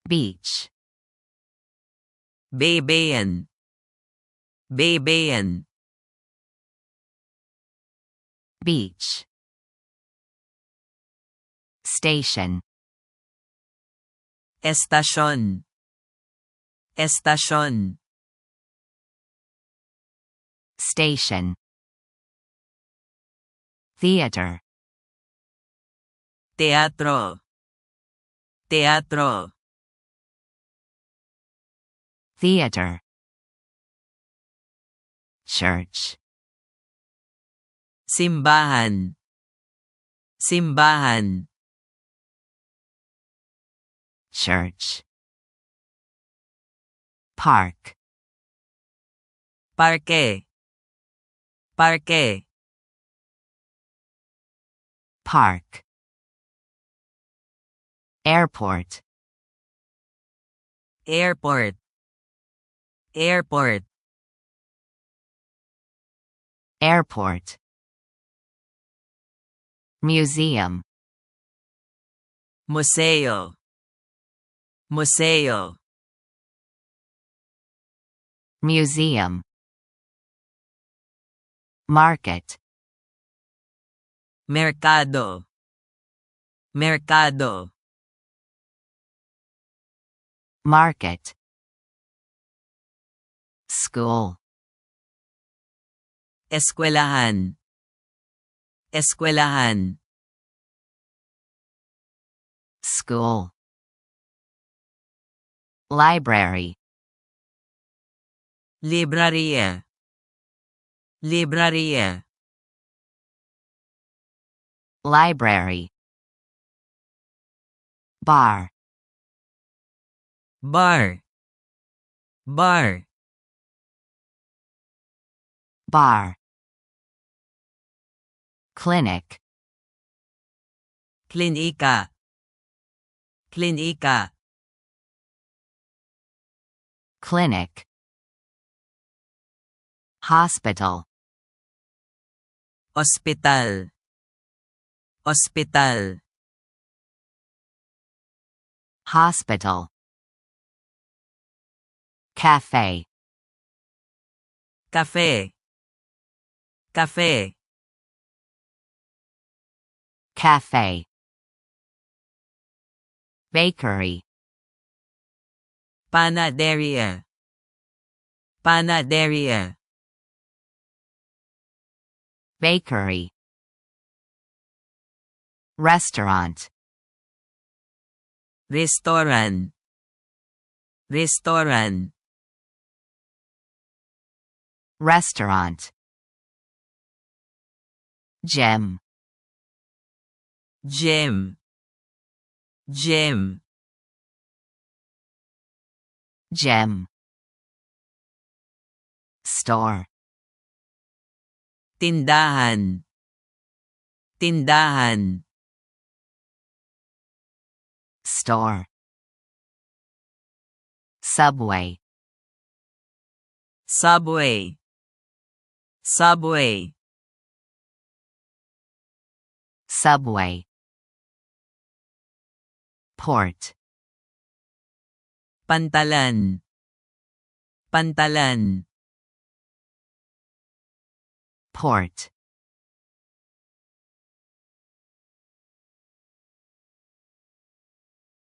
beach, baybayin, baybayin, beach, station, estasyon, estasyon, station, theater, teatro, teatro, theater, church, simbahan, simbahan, church, park, parke, parke, park, airport, airport, airport, airport, museum, museo, museo, museum, market, mercado, mercado, market, school, eskwelahan, eskwelahan, school, library, librariya, librariya, library, bar, bar, bar, bar, clinic, klinika, klinika, clinic, hospital, ospital, ospital, hospital, cafe, cafe, cafe, cafe, bakery, panaderia, panaderia, bakery, restaurant, restaurant, restaurant, restaurant, gym, gym, gym, gem, store, tindahan, tindahan, store, subway, subway, subway, subway, port, pantalan, pantalan, port,